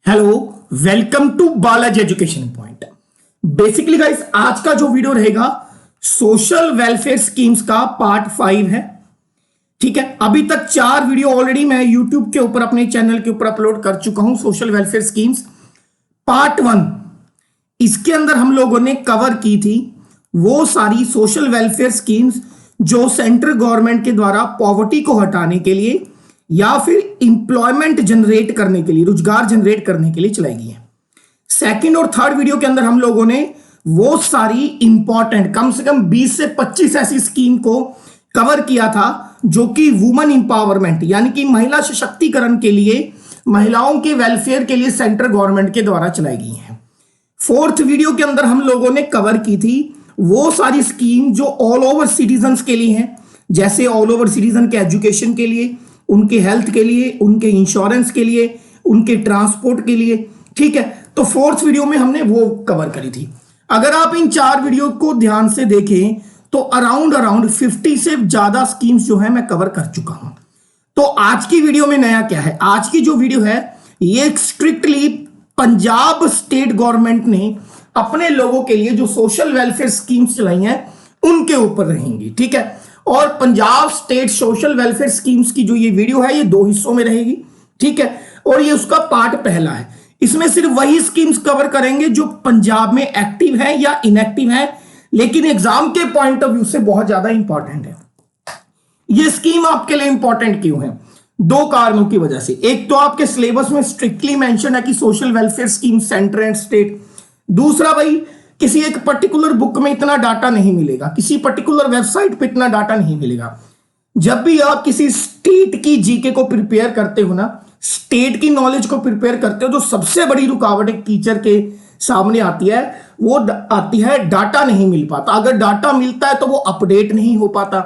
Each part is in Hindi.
Hello, welcome to Balaji education point. Basically guys, आज का जो वीडियो रहेगा सोशल वेलफेयर स्कीम्स का पार्ट 5 है। ठीक है, अभी तक 4 वीडियो ऑलरेडी मैं यूट्यूब के ऊपर अपने चैनल के ऊपर अपलोड कर चुका हूं। सोशल वेलफेयर स्कीम्स पार्ट 1, इसके अंदर हम लोगों ने कवर की थी वो सारी सोशल वेलफेयर स्कीम्स जो सेंट्रल गवर्नमेंट के द्वारा पॉवर्टी को हटाने के लिए या फिर इंप्लॉयमेंट जनरेट करने के लिए, रोजगार जनरेट करने के लिए चलाई गई है। सेकंड और थर्ड वीडियो के अंदर हम लोगों ने वो सारी इंपॉर्टेंट कम से कम 20 से 25 ऐसी स्कीम को कवर किया था जो कि वुमेन इंपावरमेंट यानी कि महिला सशक्तिकरण के लिए, महिलाओं के वेलफेयर के लिए सेंट्रल गवर्नमेंट के द्वारा चलाई गई है। फोर्थ वीडियो के अंदर हम लोगों ने कवर की थी वो सारी स्कीम जो ऑल ओवर सिटीजन्स के लिए हैं, जैसे ऑल ओवर सिटीजन के एजुकेशन के लिए, उनके हेल्थ के लिए, उनके इंश्योरेंस के लिए, उनके ट्रांसपोर्ट के लिए। ठीक है, तो फोर्थ वीडियो में हमने वो कवर करी थी। अगर आप इन 4 वीडियो को ध्यान से देखें तो अराउंड 50 से ज्यादा स्कीम्स जो है मैं कवर कर चुका हूं। तो आज की वीडियो में नया क्या है? आज की जो वीडियो है ये स्ट्रिक्टली पंजाब स्टेट गवर्नमेंट ने अपने लोगों के लिए जो सोशल वेलफेयर स्कीम्स चलाई हैं उनके ऊपर रहेंगी। ठीक है, और Punjab state social welfare schemes की जो ये वीडियो है ये 2 हिस्सों में रहेगी। ठीक है, और ये उसका पार्ट पहला है। इसमें सिर्फ वही स्कीम्स कवर करेंगे जो पंजाब में एक्टिव है या इनएक्टिव है, लेकिन एग्जाम के पॉइंट ऑफ व्यू से बहुत ज्यादा इंपॉर्टेंट है। ये स्कीम आपके लिए इंपॉर्टेंट क्यों है? 2 कारणों की वजह से। एक तो आपके सिलेबस में स्ट्रिक्टली मेंशन है कि social welfare scheme centre and state. दूसरा भाई, किसी एक पर्टिकुलर बुक में इतना डाटा नहीं मिलेगा, किसी पर्टिकुलर वेबसाइट पे इतना डाटा नहीं मिलेगा। जब भी आप किसी स्टेट की जीके को प्रिपेयर करते हो ना, स्टेट की नॉलेज को प्रिपेयर करते हो, तो सबसे बड़ी रुकावट एक टीचर के सामने आती है, वो आती है डाटा नहीं मिल पाता। अगर डाटा मिलता है तो वो अपडेट नहीं हो पाता।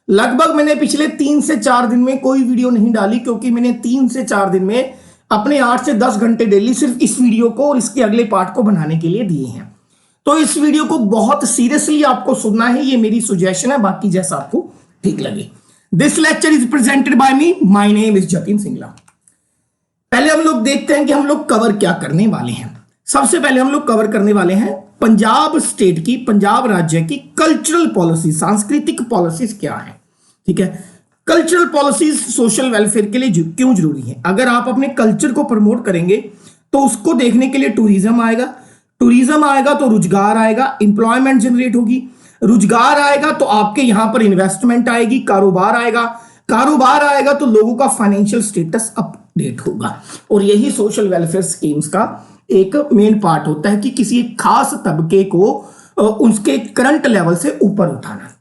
लगभग मैंने पिछले 3 से 4 दिन में कोई वीडियो नहीं डाली, क्योंकि मैंने 3 से 4 दिन में अपने 8 से 10 घंटे डेली सिर्फ इस वीडियो को और इसके अगले पार्ट को बनाने के लिए दिए हैं। तो इस वीडियो को बहुत सीरियसली आपको सुनना है, ये मेरी सुजेशन है, बाकी जैसा आपको ठीक लगे। This lecture is presented by me, my name is Jatin Singla. पहले हम लोग देखते हैं कि हम लोग कवर क्या करने वाले हैं। सबसे पहले हम लोग कवर करने वाले हैं पंजाब स्टेट की, पंजाब राज्य की कल्चरल पॉलिसी, सांस्कृतिक पॉलिसीज क्या है। ठीक है, कल्चरल पॉलिसीज सोशल वेलफेयर के लिए क्यों जरूरी है? अगर आप अपने कल्चर को प्रमोट करेंगे तो उसको देखने के लिए टूरिज्म आएगा, टूरिज्म आएगा तो रोजगार आएगा, इंप्लॉयमेंट जनरेट होगी, रोजगार आएगा तो आपके यहां पर इन्वेस्टमेंट आएगी, कारोबार आएगा, कारोबार आएगा तो लोगों का फाइनेंशियल स्टेटस अपडेट होगा। और यही सोशल वेलफेयर स्कीम्स का एक मेन पार्ट होता है कि किसी एक खास तबके को उसके करंट लेवल से ऊपर उठाना।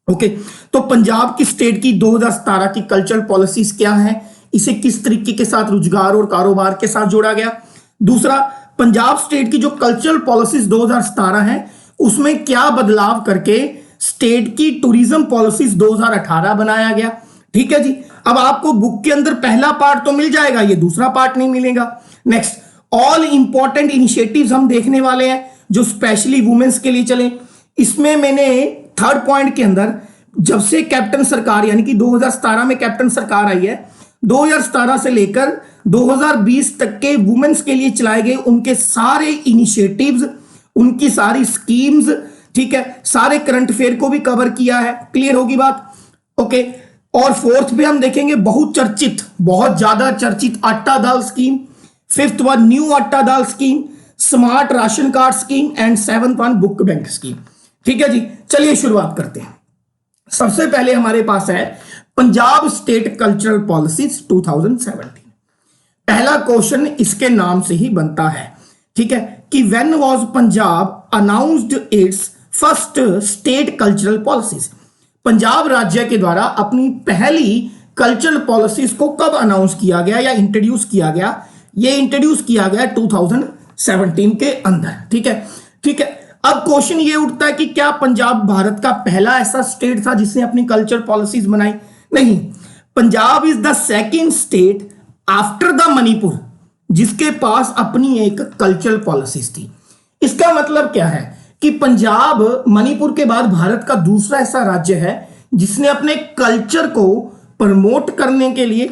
ओके, तो पंजाब की स्टेट की 2017 की कल्चरल पॉलिसीज क्या है, इसे किस तरीके के साथ रोजगार और कारोबार के साथ जोड़ा गया। दूसरा, पंजाब स्टेट की जो कल्चरल पॉलिसीज 2017 है उसमें क्या बदलाव करके स्टेट की टूरिज्म पॉलिसीज 2018 बनाया गया। ठीक है जी, अब आपको बुक के अंदर पहला पार्ट तो मिल जाएगा, ये दूसरा पार्ट नहीं मिलेगा। नेक्स्ट, ऑल इंपॉर्टेंट इनिशिएटिव्स हम देखने वाले हैं जो स्पेशली वुमेन्स के लिए चले। इसमें मैंने थर्ड पॉइंट के अंदर जब से कैप्टन सरकार यानी कि 2017 में कैप्टन सरकार आई है, 2017 से लेकर 2020 तक के वुमेन्स के लिए चलाए गए उनके सारे इनिशिएटिव्स, उनकी सारी स्कीम्स, ठीक है, सारे करंट अफेयर को भी कवर किया है। क्लियर होगी बात? ओके, और फोर्थ पे हम देखेंगे बहुचर्चित, बहुत ज्यादा चर्चित आटा दाल स्कीम। फिफ्थ वन न्यू आटा दाल scheme, smart ration card scheme and 7th one book bank scheme. ठीक है जी, चलिए शुरुआत करते हैं। सबसे पहले हमारे पास है पंजाब स्टेट कल्चरल पॉलिसीज 2017। पहला क्वेश्चन इसके नाम से ही बनता है, ठीक है, कि when was Punjab announced it's first state cultural policies. Punjab राज्य के द्वारा अपनी पहली कल्चरल पॉलिसीज को कब अनाउंस किया गया या इंट्रोड्यूस किया गया? ये इंट्रोड्यूस किया गया 2017 के अंदर। ठीक है, ठीक है। अब क्वेश्चन ये उठता है कि क्या पंजाब भारत का पहला ऐसा स्टेट था जिसने अपनी कल्चर पॉलिसीज बनाई? नहीं, Punjab is the second state after the Manipur जिसके पास अपनी एक कल्चरल पॉलिसीज थी। इसका मतलब क्या है कि पंजाब मणिपुर के बाद भारत का दूसरा ऐसा राज्य है जिसने अपने कल्चर को प्रमोट करने के लिए,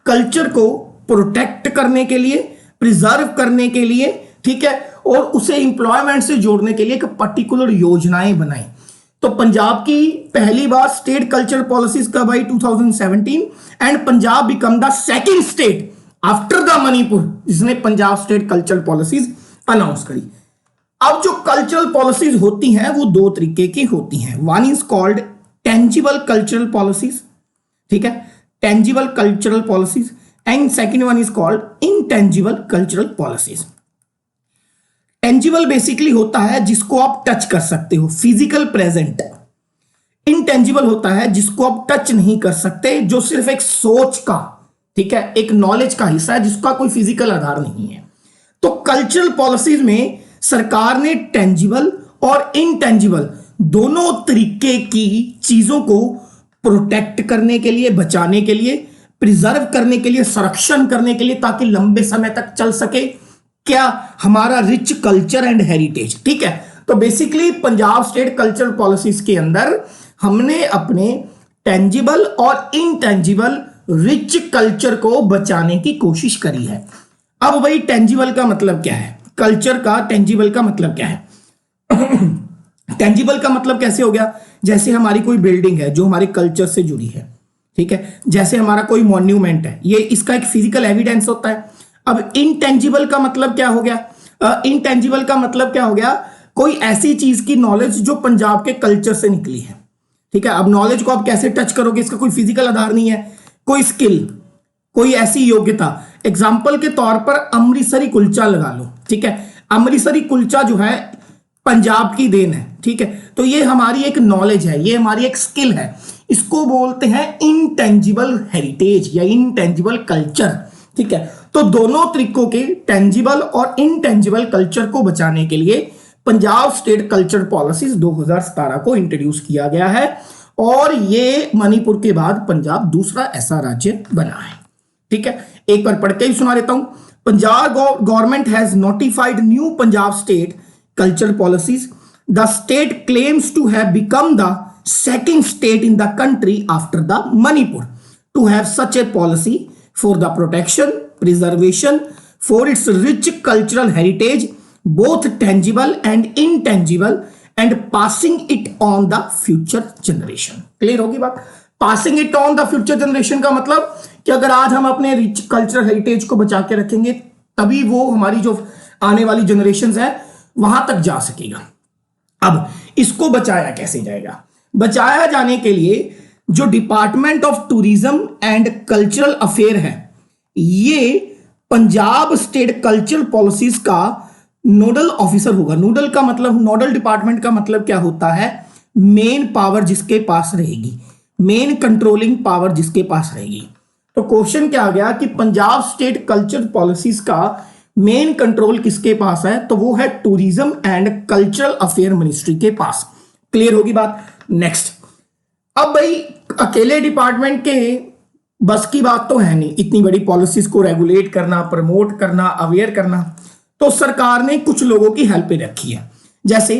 कल्चर को प्रोटेक्ट करने के लिए, प्रिजर्व करने के लिए, ठीक है, और उसे एम्प्लॉयमेंट से जोड़ने के लिए एक पर्टिकुलर योजनाएं बनाई। तो पंजाब की पहली बार स्टेट कल्चरल पॉलिसीज कब आई? 2017, and Punjab become the second state after the Manipur जिसने Punjab state cultural policies announce करी। अब जो कल्चरल पॉलिसीज होती हैं वो दो तरीके की होती हैं। One is called tangible cultural policies, ठीक है, tangible cultural policies, and second one is called intangible cultural policies. Tangible basically होता है जिसको आप टच कर सकते हो, फिजिकल प्रेजेंट। इनटेंजिबल होता है जिसको आप टच नहीं कर सकते, जो सिर्फ एक सोच का, ठीक है, एक नॉलेज का हिस्सा है जिसका कोई फिजिकल आधार नहीं है। तो कल्चरल पॉलिसीज में सरकार ने टेंजिबल और इनटेंजिबल दोनों तरीके की चीजों को प्रोटेक्ट करने के लिए, बचाने के लिए, प्रिजर्व करने के लिए, संरक्षण करने के लिए, ताकि लंबे समय तक चल सके क्या हमारा रिच कल्चर एंड हेरिटेज, ठीक है। तो basically Punjab state cultural policies के अंदर हमने अपने टेंजिबल और इनटेंजिबल रिच कल्चर को बचाने की कोशिश करी है। अब भाई टेंजिबल का मतलब क्या है, कल्चर का टेंजिबल का मतलब क्या है? टेंजिबल का मतलब कैसे हो गया? जैसे हमारी कोई बिल्डिंग है जो हमारे कल्चर से जुड़ी है, ठीक है, जैसे हमारा कोई मॉन्यूमेंट है, ये इसका एक फिजिकल एविडेंस होता है। अब इनटेंजिबल का मतलब क्या हो गया? इनटेंजिबल का मतलब क्या हो गया? कोई ऐसी चीज की नॉलेज जो पंजाब के कल्चर से निकली है, ठीक है। अब नॉलेज को आप कैसे टच करोगे? इसका कोई फिजिकल आधार नहीं है। कोई स्किल, कोई ऐसी योग्यता, एग्जाम्पल के तौर पर अमृतसरी कुलचा लगा लो, ठीक है। अमृतसरी कुलचा जो है पंजाब की देन है, ठीक है। तो ये हमारी एक नॉलेज है, ये हमारी एक स्किल है, इसको बोलते हैं इनटेंजिबल हेरिटेज या इनटेंजिबल कल्चर, ठीक है। तो दोनों तरीकों के टेंजिबल और इनटेंजिबल कल्चर को बचाने के लिए पंजाब स्टेट कल्चर पॉलिसीज 2017 को इंट्रोड्यूस किया गया है, और ये मणिपुर के बाद पंजाब दूसरा ऐसा राज्य बना है, ठीक है। एक बार पढ़ के ही सुना देता हूं। Punjab government has notified new Punjab state culture policies. The state claims to have become the second state in the country after the Manipur to have such a policy for the protection, preservation, for its rich cultural heritage, both tangible and intangible, and passing it on the future generation. Clear होगी बात? Passing it on the future generation का मतलब कि अगर आज हम अपने रिच कल्चरल हेरिटेज को बचा के रखेंगे तभी वो हमारी जो आने वाली जनरेशन है वहां तक जा सकेगा। अब इसको बचाया कैसे जाएगा? बचाया जाने के लिए जो department of tourism and cultural affair है, ये पंजाब स्टेट कल्चरल पॉलिसीज का नोडल ऑफिसर होगा। नोडल का मतलब, नोडल डिपार्टमेंट का मतलब क्या होता है? मेन पावर जिसके पास रहेगी, मेन कंट्रोलिंग पावर जिसके पास रहेगी। तो क्वेश्चन क्या आ गया कि पंजाब स्टेट कल्चरल पॉलिसीज का मेन कंट्रोल किसके पास है? तो वो है tourism and cultural affair ministry के पास। क्लियर होगी बात? नेक्स्ट, अब भाई अकेले डिपार्टमेंट के बस की बात तो है नहीं, इतनी बड़ी पॉलिसीज को रेगुलेट करना, प्रमोट करना, अवेयर करना। तो सरकार ने कुछ लोगों की हेल्प रखी है, जैसे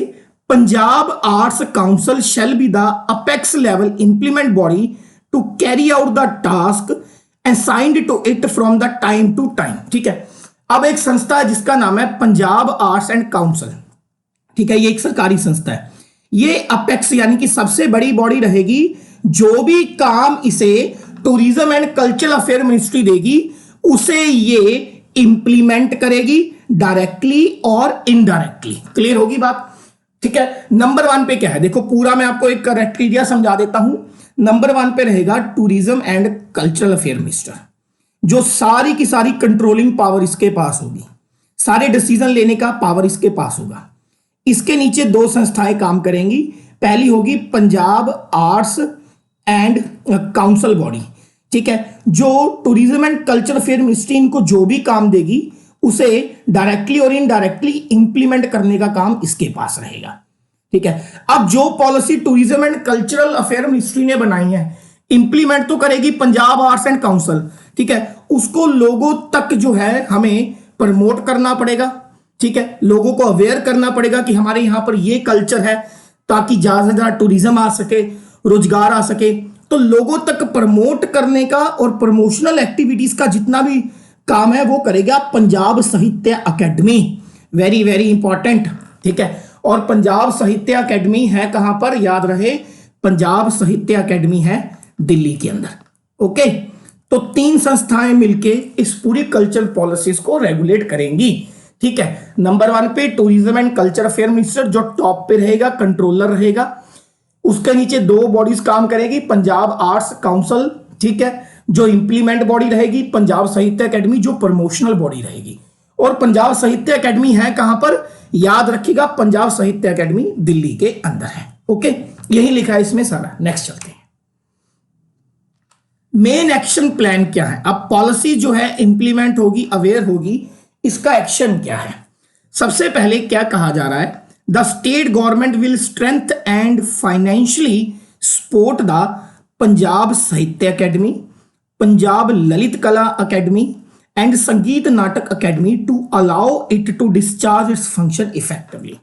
Punjab arts council shall be the apex level implement body to carry out the task assigned to it from the time to time, ठीक है। अब एक संस्था है जिसका नाम है पंजाब आर्ट्स एंड काउंसिल, ठीक है, ये एक सरकारी संस्था है। ये अपेक्स यानी कि सबसे बड़ी बॉडी रहेगी, जो भी काम इसे tourism and cultural affair ministry देगी उसे ये इंप्लीमेंट करेगी डायरेक्टली और इनडायरेक्टली। क्लियर होगी बात? ठीक है। नंबर 1 पे क्या है देखो, पूरा मैं आपको एक क्राइटेरिया समझा देता हूं। नंबर 1 पे रहेगा tourism and cultural affair minister, जो सारी की सारी कंट्रोलिंग पावर इसके पास होगी, सारे डिसीजन लेने का पावर इसके पास होगा। इसके नीचे 2 संस्थाएं काम करेंगी। पहली होगी Punjab arts and council body, ठीक है, जो tourism and culture affair ministry इनको जो भी काम देगी उसे डायरेक्टली और इनडायरेक्टली इंप्लीमेंट करने का काम इसके पास रहेगा, ठीक है। अब जो policy tourism and cultural affair ministry ने बनाई है, इंप्लीमेंट तो करेगी पंजाब आर्ट्स एंड काउंसिल, ठीक है। उसको लोगों तक जो है हमें प्रमोट करना पड़ेगा, ठीक है, लोगों को अवेयर करना पड़ेगा कि हमारे यहां पर ये कल्चर है, ताकि ज्यादा से ज्यादा टूरिज्म आ सके, रोजगार आ सके। तो लोगों तक प्रमोट करने का और प्रमोशनल एक्टिविटीज का जितना भी काम है वो करेगा Punjab Sahitya academy, very very important, ठीक है। और पंजाब साहित्य अकेडमी है कहां पर, याद रहे पंजाब साहित्य अकेडमी है दिल्ली के अंदर, ओके। तो 3 संस्थाएं मिलके इस पूरी कल्चर पॉलिसीज को रेगुलेट करेंगी, ठीक है। नंबर 1 पे tourism and culture affair minister जो टॉप पे रहेगा, कंट्रोलर रहेगा। उसके नीचे 2 बॉडीज काम करेगी, पंजाब आर्ट्स काउंसिल, ठीक है, जो इंप्लीमेंट बॉडी रहेगी, पंजाब साहित्य अकेडमी जो प्रमोशनल बॉडी रहेगी। और पंजाब साहित्य अकेडमी है कहां पर, याद रखिएगा पंजाब साहित्य अकेडमी दिल्ली के अंदर है, ओके। यही लिखा है इसमें सारा। नेक्स्ट चलते हैं, मेन एक्शन प्लान क्या है। अब पॉलिसी जो है इंप्लीमेंट होगी, अवेयर होगी, इसका एक्शन क्या है। सबसे पहले क्या कहा जा रहा है, the state government will strength and financially support the Punjab Sahitya academy, Punjab Lalit Kala academy and Sangeet Natak academy to allow it to discharge its function effectively.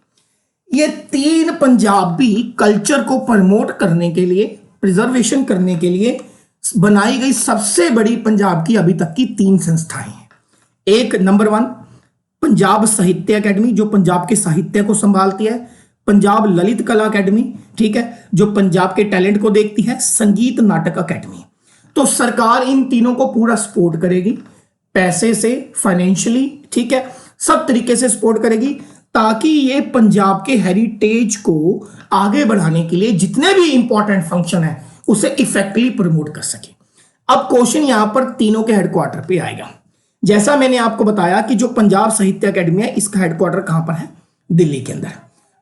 ये 3 पंजाबी कल्चर को प्रमोट करने के लिए, प्रिजर्वेशन करने के लिए बनाई गई सबसे बड़ी पंजाब की अभी तक की 3 संस्थाएं हैं। एक नंबर 1 पंजाब साहित्य अकेडमी जो पंजाब के साहित्य को संभालती है, पंजाब ललित कला अकेडमी, ठीक है, जो पंजाब के टैलेंट को देखती है, संगीत नाटक अकेडमी। तो सरकार इन तीनों को पूरा सपोर्ट करेगी, पैसे से, फाइनेंशियली, ठीक है, सब तरीके से सपोर्ट करेगी, ताकि ये पंजाब के हेरिटेज को आगे बढ़ाने के लिए जितने भी इंपॉर्टेंट फंक्शन है उसे इफेक्टिवली प्रमोट कर सके। अब क्वेश्चन यहां पर तीनों के हेडक्वार्टर पे आएगा। जैसा मैंने आपको बताया कि जो पंजाब साहित्य अकेडमी है इसका हेडक्वार्टर कहां पर है, दिल्ली के अंदर।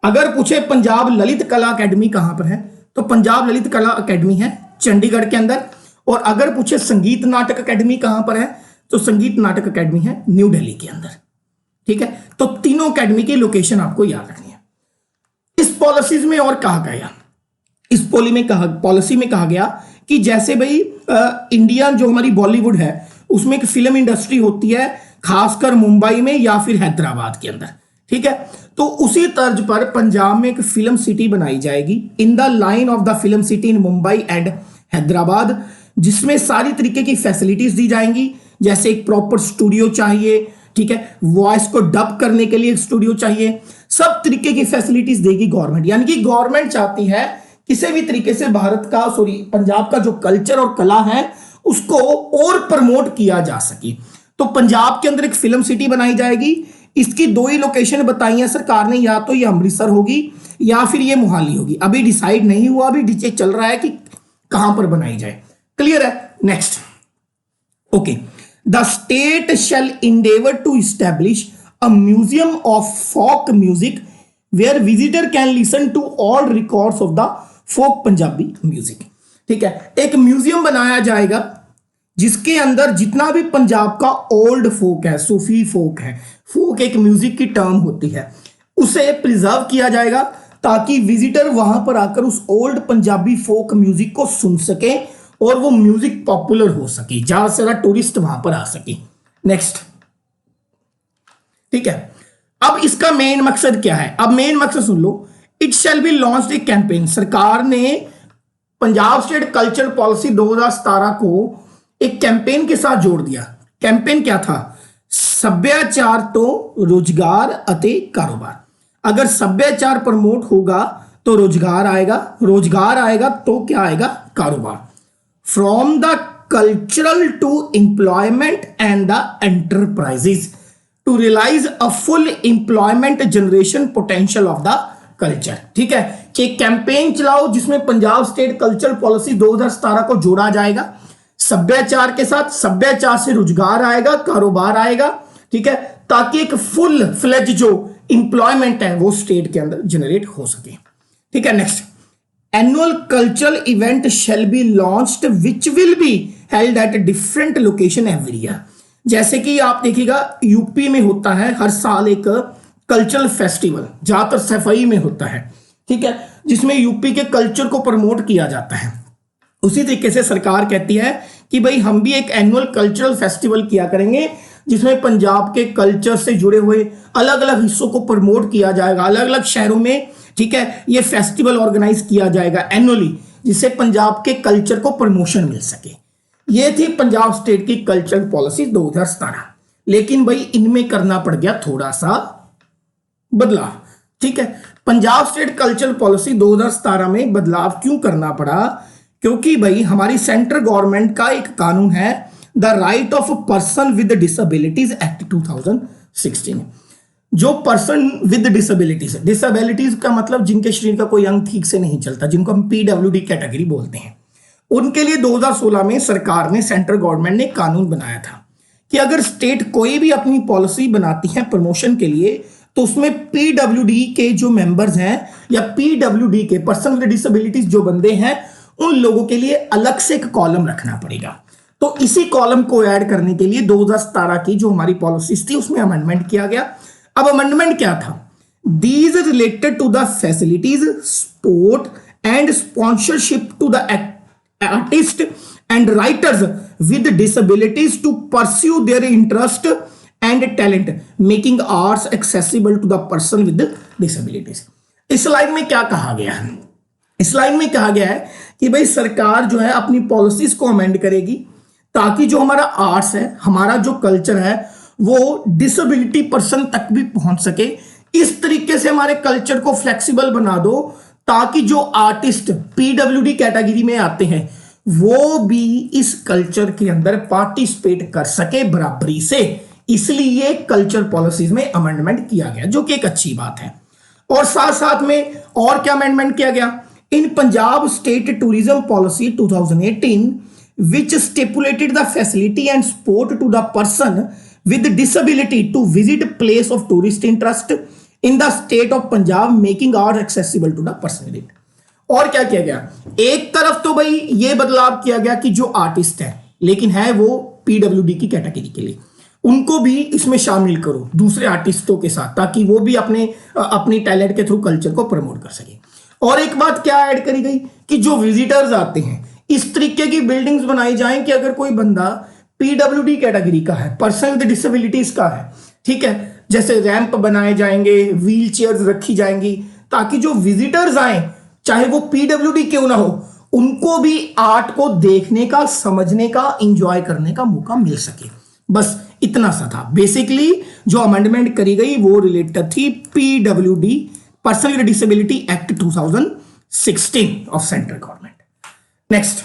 अगर पूछे पंजाब ललित कला अकेडमी कहां पर है, तो पंजाब ललित कला अकेडमी है चंडीगढ़ के अंदर। और अगर पूछे संगीत नाटक अकेडमी कहां पर है, तो संगीत नाटक अकेडमी है न्यू दिल्ली के अंदर, ठीक है। तो तीनों अकेडमी की लोकेशन आपको याद रखनी है। इस पॉलिसीज में और कहा गया, इस पॉलिसी में कहा गया कि जैसे भाई इंडिया जो हमारी बॉलीवुड है उसमें एक फिल्म इंडस्ट्री होती है, खासकर मुंबई में या फिर हैदराबाद के अंदर, ठीक है। तो उसी तर्ज पर पंजाब में एक फिल्म सिटी बनाई जाएगी in the line of the film city in Mumbai and Hyderabad, जिसमें सारी तरीके की फैसिलिटीज दी जाएंगी। जैसे एक प्रॉपर स्टूडियो चाहिए, ठीक है, वॉइस को डब करने के लिए एक स्टूडियो चाहिए, सब तरीके की फैसिलिटीज देगी गवर्नमेंट। यानी कि गवर्नमेंट चाहती है किसी भी तरीके से पंजाब का जो कल्चर और कला है उसको और प्रमोट किया जा सके। तो पंजाब के अंदर एक फिल्म सिटी बनाई जाएगी। इसकी 2 ही लोकेशन बताई है सरकार ने, या तो ये अमृतसर होगी या फिर ये मोहाली होगी। अभी डिसाइड नहीं हुआ, अभी डीजे चल रहा है कि कहां पर बनाई जाए। क्लियर है। Next, okay, the state shall endeavour to establish a museum of folk music where visitor can listen to all records of the folk Punjabi music, ठीक है। एक म्यूजियम बनाया जाएगा जिसके अंदर जितना भी पंजाब का ओल्ड फोक है, सूफी फोक है, फोक एक म्यूजिक की टर्म होती है, उसे प्रिजर्व किया जाएगा ताकि विजिटर वहां पर आकर उस ओल्ड पंजाबी फोक म्यूजिक को सुन सके और वो म्यूजिक पॉपुलर हो सके, ज्यादा से ज्यादा टूरिस्ट वहां पर आ सके। नेक्स्ट, ठीक है। अब इसका मेन मकसद क्या है, अब मेन मकसद सुन लो। It shall be launched a campaign, सरकार ने पंजाब स्टेट कल्चर पॉलिसी 2017 को एक कैंपेन के साथ जोड़ दिया। कैंपेन क्या था, सभ्याचार तो रोजगार अते कारोबार। अगर सभ्याचार प्रमोट होगा तो रोजगार आएगा, रोजगार आएगा तो क्या आएगा, कारोबार। From the cultural to employment and the enterprises to realise a full employment generation potential of the culture, ठीक है। कि कैंपेन चलाओ जिसमें पंजाब स्टेट कल्चर पॉलिसी 2017 को जोड़ा जाएगा सभ्याचार के साथ, सभ्याचार से रोजगार आएगा, कारोबार आएगा, ठीक है, ताकि एक फुल फ्लेज जो इंप्लॉयमेंट है वो स्टेट के अंदर जनरेट हो सके, ठीक है। Next, annual cultural event shell be launched which will be held at different location every year. जैसे कि आप देखिएगा यूपी में होता है हर साल एक कल्चरल फेस्टिवल, ज्यादातर सफाई में होता है, ठीक है, जिसमें यूपी के कल्चर को प्रमोट किया जाता है। उसी तरीके से सरकार कहती है कि भाई हम भी एक एनुअल कल्चरल फेस्टिवल किया करेंगे जिसमें पंजाब के कल्चर से जुड़े हुए अलग अलग हिस्सों को प्रमोट किया जाएगा, अलग अलग शहरों में, ठीक है, ये फेस्टिवल ऑर्गेनाइज किया जाएगा एनुअली, जिससे पंजाब के कल्चर को प्रमोशन मिल सके। ये थी पंजाब स्टेट की कल्चरल पॉलिसी 2017। लेकिन भाई इनमें करना पड़ गया थोड़ा सा बदलाव। ठीक है, पंजाब स्टेट कल्चरल पॉलिसी 2017 में बदलाव क्यों करना पड़ा? क्योंकि भाई हमारी सेंट्रल गवर्नमेंट का एक कानून है, the right of person with disabilities act 2016। जो पर्सन विद डिसेबिलिटीज, डिसेबिलिटीज का मतलब जिनके शरीर का कोई अंग ठीक से नहीं चलता, जिनको हम पीडब्ल्यूडी कैटेगरी बोलते हैं, उनके लिए 2016 में सरकार ने, सेंट्रल गवर्नमेंट ने कानून बनाया था कि अगर स्टेट कोई भी अपनी पॉलिसी बनाती है प्रमोशन के लिए, तो उसमें पीडब्ल्यूडी के जो मेंबर्स हैं या पीडब्ल्यूडी के पर्सन विद डिसेबिलिटीज जो बंदे हैं, उन लोगों के लिए अलग से एक कॉलम रखना पड़ेगा। तो इसी कॉलम को ऐड करने के लिए 2017 की जो हमारी पॉलिसीज थी उसमें अमेंडमेंट किया गया। अब अमेंडमेंट क्या था? These related to the facilities, support and sponsorship to the artist and writers with disabilities to pursue their interest and talent, making arts accessible to the person with disabilities. इस लाइन में क्या कहा गया है? इस लाइन में कहा गया है कि भाई सरकार जो है अपनी पॉलिसीज को अमेंड करेगी ताकि जो हमारा आर्ट्स है, हमारा जो कल्चर है, वो डिसेबिलिटी पर्सन तक भी पहुंच सके। इस तरीके से हमारे कल्चर को फ्लेक्सिबल बना दो ताकि जो आर्टिस्ट पीडब्ल्यूडी कैटेगरी में आते हैं वो भी इस कल्चर के अंदर पार्टिसिपेट कर सके बराबरी से। इसलिए कल्चर पॉलिसीज में अमेंडमेंट किया गया, जो कि एक अच्छी बात है। और साथ साथ में और क्या अमेंडमेंट किया गया? In Punjab state tourism policy 2018 which stipulated the facility and support to the person with disability to visit place of tourist interest in the state of Punjab, making art accessible to the person with it। और क्या किया गया? एक तरफ तो भाई ये बदलाव किया गया कि जो आर्टिस्ट है लेकिन है वो पीडब्ल्यूडी की कैटेगरी के लिए, उनको भी इसमें शामिल करो दूसरे आर्टिस्टों के साथ, ताकि वो भी अपनी टैलेंट के थ्रू कल्चर को प्रमोट कर सके। और एक बात क्या ऐड करी गई कि जो विजिटर्स आते हैं, इस तरीके की बिल्डिंग्स बनाई जाएं कि अगर कोई बंदा पीडब्ल्यूडी कैटेगरी का है, पर्सन विद डिसेबिलिटीज का है, ठीक है, जैसे रैंप बनाए जाएंगे, व्हील चेयर्स रखी जाएंगी, ताकि जो विजिटर्स आए चाहे वो पीडब्ल्यूडी क्यों ना हो, उनको भी आर्ट को देखने का, समझने का, एंजॉय करने का मौका मिल सके। बस इतना सा था। बेसिकली जो अमेंडमेंट करी गई वो रिलेटेड थी PWD, person with disability act 2016 of central government. Next,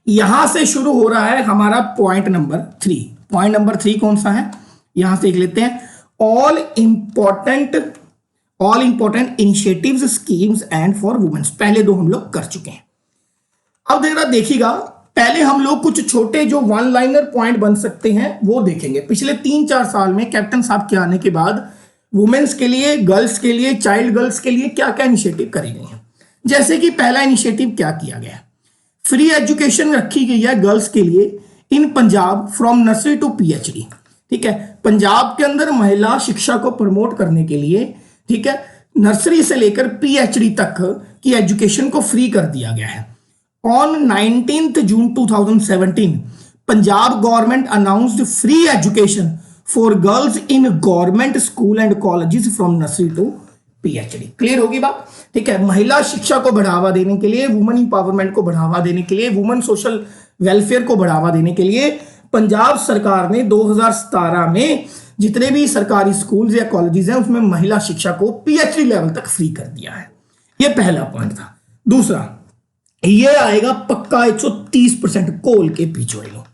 यहां से शुरू हो रहा है हमारा पॉइंट नंबर 3। पॉइंट नंबर 3 कौन सा है? यहां से देख लेते हैं। All important initiatives, schemes and for womens. पहले दो हम लोग कर चुके हैं। अब देखिएगा, पहले हम लोग कुछ छोटे जो वन लाइनर पॉइंट बन सकते हैं वो देखेंगे। पिछले 3-4 साल में कैप्टन साहब के आने के बाद वुमेन्स के लिए, गर्ल्स के लिए, चाइल्ड गर्ल्स के लिए क्या क्या इनिशिएटिव करे गए हैं। जैसे कि पहला इनिशिएटिव क्या किया गया? फ्री एजुकेशन रखी गई है गर्ल्स के लिए in Punjab from nursery to PhD. ठीक है, पंजाब के अंदर महिला शिक्षा को प्रमोट करने के लिए, ठीक है, नर्सरी से लेकर पीएचडी तक की एजुकेशन को फ्री कर दिया गया है। On 19 June 2017 Punjab government announced free education for girls in government school and colleges from nursery to PhD. Clear होगी बात? ठीक है, महिला शिक्षा को बढ़ावा देने के लिए, वुमेन इंपावरमेंट को बढ़ावा देने के लिए, वुमेन सोशल वेलफेयर को बढ़ावा देने के लिए पंजाब सरकार ने 2017 में जितने भी सरकारी स्कूल्स या कॉलेजेस हैं उसमें महिला शिक्षा को पीएचडी लेवल तक फ्री कर दिया है। यह पहला पॉइंट था। दूसरा, ये आएगा पक्का 130% कोल के पीछे लो।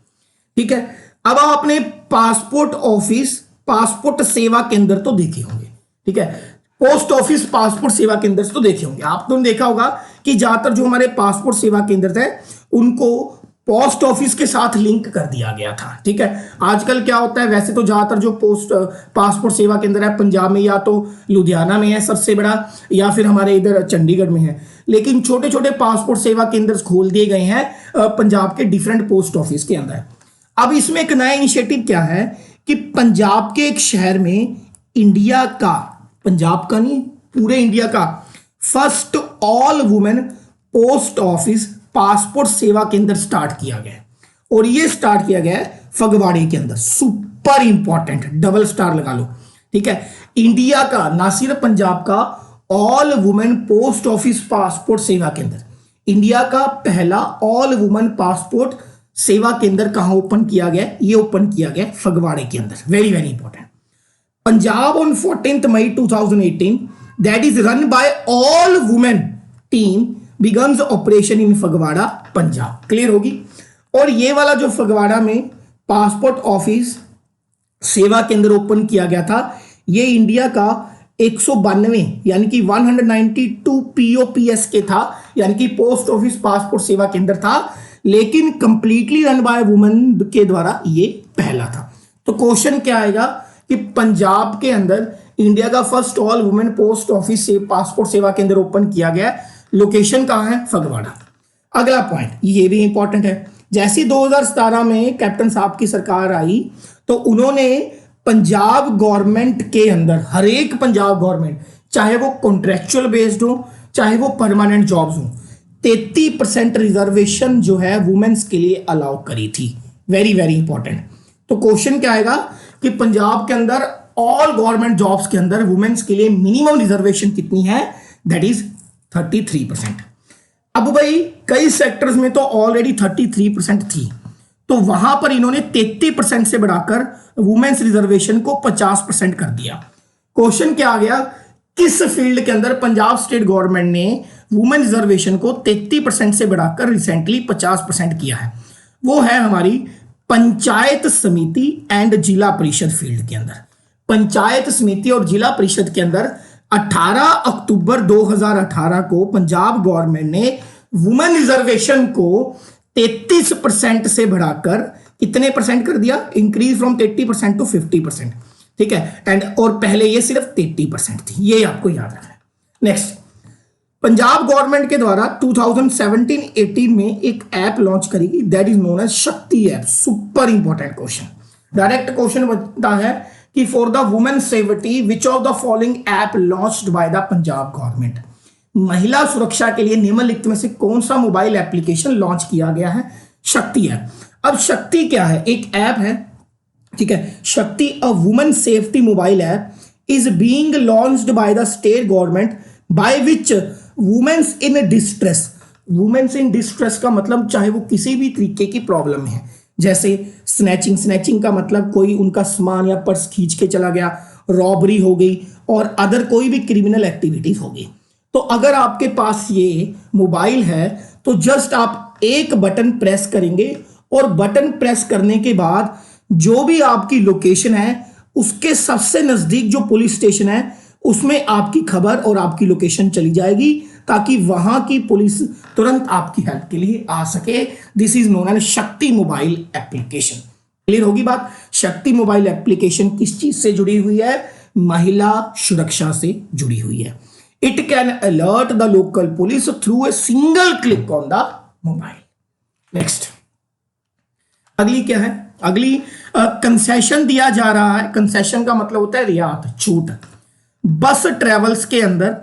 ठीक है, अब आप अपने पासपोर्ट ऑफिस, पासपोर्ट सेवा केंद्र तो देखे होंगे। ठीक है, पोस्ट ऑफिस पासपोर्ट सेवा केंद्र तो देखे होंगे। आपने देखा होगा कि ज्यादातर जो हमारे पासपोर्ट सेवा केंद्र थे उनको पोस्ट ऑफिस के साथ लिंक कर दिया गया था। ठीक है, आजकल क्या होता है, वैसे तो ज्यादातर जो पासपोर्ट सेवा केंद्र है पंजाब में या तो लुधियाना में है सबसे बड़ा, या फिर हमारे इधर चंडीगढ़ में है, लेकिन छोटे छोटे पासपोर्ट सेवा केंद्र खोल दिए गए हैं पंजाब के डिफरेंट पोस्ट ऑफिस के अंदर। अब इसमें एक नया इनिशिएटिव क्या है कि पंजाब के एक शहर में इंडिया का, पंजाब का नहीं पूरे इंडिया का, first all women post office passport सेवा केंद्र स्टार्ट किया गया। और ये स्टार्ट किया गया है फगवाड़े के अंदर। सुपर इंपॉर्टेंट, डबल स्टार लगा लो। ठीक है, इंडिया का, ना सिर्फ पंजाब का, all women post office passport सेवा केंद्र, इंडिया का पहला ऑल वुमेन पासपोर्ट सेवा केंद्र कहां ओपन किया गया? ये ओपन किया गया फगवाड़े के अंदर। Very very important. Punjab on 14 May 2018 that is run by all women team begins operation in Phagwara Punjab. Clear होगी। और ये वाला जो फगवाड़ा में पासपोर्ट ऑफिस सेवा केंद्र ओपन किया गया था, ये इंडिया का 192 यानी कि 192 पीओपीएस के था, यानी कि पोस्ट ऑफिस पासपोर्ट सेवा केंद्र था, लेकिन कंप्लीटली रन बाय वुमेन के द्वारा ये पहला था। तो क्वेश्चन क्या आएगा कि पंजाब के अंदर इंडिया का first all women post office से पासपोर्ट सेवा केंद्र ओपन किया गया। लोकेशन कहां है? फगवाड़ा। अगला पॉइंट, ये भी इंपॉर्टेंट है। जैसे 2017 में कैप्टन साहब की सरकार आई तो उन्होंने पंजाब गवर्नमेंट के अंदर हर एक पंजाब गवर्नमेंट, चाहे वो कॉन्ट्रेक्चुअल बेस्ड हो चाहे वो परमानेंट जॉब्स हो, 33% रिजर्वेशन जो है वुमेन्स के लिए अलाउ करी थी। Very very important. तो क्वेश्चन क्या आएगा कि पंजाब के अंदर ऑल गवर्नमेंट जॉब्स के अंदर वुमेन्स के लिए मिनिमम रिजर्वेशन कितनी है? That is 33%। अब भाई कई सेक्टर्स में तो ऑलरेडी 33% थी, तो वहां पर इन्होंने 33% से बढ़ाकर वुमेन्स रिजर्वेशन को 50% कर दिया। क्वेश्चन क्या आ गया? किस फील्ड के अंदर पंजाब स्टेट गवर्नमेंट ने वुमेन रिजर्वेशन को 33% से बढ़ाकर रिसेंटली 50% किया है? वो है हमारी पंचायत समिति एंड जिला परिषद फील्ड के अंदर। पंचायत समिति और जिला परिषद के अंदर 18 अक्टूबर 2018 को पंजाब गवर्नमेंट ने वुमेन रिजर्वेशन को 33% से बढ़ाकर कितने परसेंट कर दिया? Increase from 30% to 50%। ठीक है। एंड और पहले ये सिर्फ 30% थी, ये आपको याद रखना है। नेक्स्ट, पंजाब गवर्नमेंट के द्वारा 2017-18 में एक ऐप लॉन्च करेगी, दैट इज नोन एज शक्ति app. Super important question. Direct question बनता है कि for the women safety which of the following app launched by the Punjab government? महिला सुरक्षा के लिए निम्नलिखित में से कौन सा मोबाइल एप्लीकेशन लॉन्च किया गया है? शक्ति ऐप। अब शक्ति क्या है? एक ऐप है, ठीक है। Shakti a women safety mobile app is being launched by the state government by which womens in distress. Womens in distress का मतलब चाहे वो किसी भी तरीके की प्रॉब्लम है, जैसे स्नैचिंग। स्नैचिंग का मतलब कोई उनका सामान या पर्स खींच के चला गया, रॉबरी हो गई और अदर कोई भी क्रिमिनल एक्टिविटीज हो गई। तो अगर आपके पास ये मोबाइल है तो जस्ट आप एक बटन प्रेस करेंगे और बटन प्रेस करने के बाद जो भी आपकी लोकेशन है उसके सबसे नजदीक जो पुलिस स्टेशन है उसमें आपकी खबर और आपकी लोकेशन चली जाएगी, ताकि वहां की पुलिस तुरंत आपकी हेल्प के लिए आ सके। दिस इज नोन एज शक्ति मोबाइल एप्लीकेशन। क्लियर होगी बात? शक्ति मोबाइल एप्लीकेशन किस चीज से जुड़ी हुई है? महिला सुरक्षा से जुड़ी हुई है। It can alert the local police through a single click on the mobile. Next, अगली क्या है? अगली कंसेशन दिया जा रहा है। कंसेशन का मतलब होता है रियायत, छूट। बस ट्रेवल्स के अंदर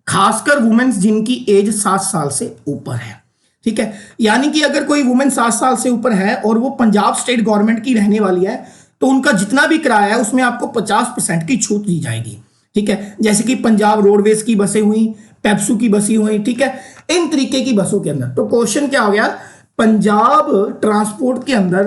खासकर वुमेन्स जिनकी एज 7 साल से ऊपर है, ठीक है। यानी कि अगर कोई वुमेन 7 साल से ऊपर है और वो पंजाब स्टेट गवर्नमेंट की रहने वाली है तो उनका जितना भी किराया है उसमें आपको 50% की छूट दी जाएगी, ठीक है। जैसे कि पंजाब रोडवेज की बसें हुई, पेप्सू की बसें हुई, ठीक है, इन तरीके की बसों के अंदर। तो क्वेश्चन क्या हो गया? पंजाब ट्रांसपोर्ट के अंदर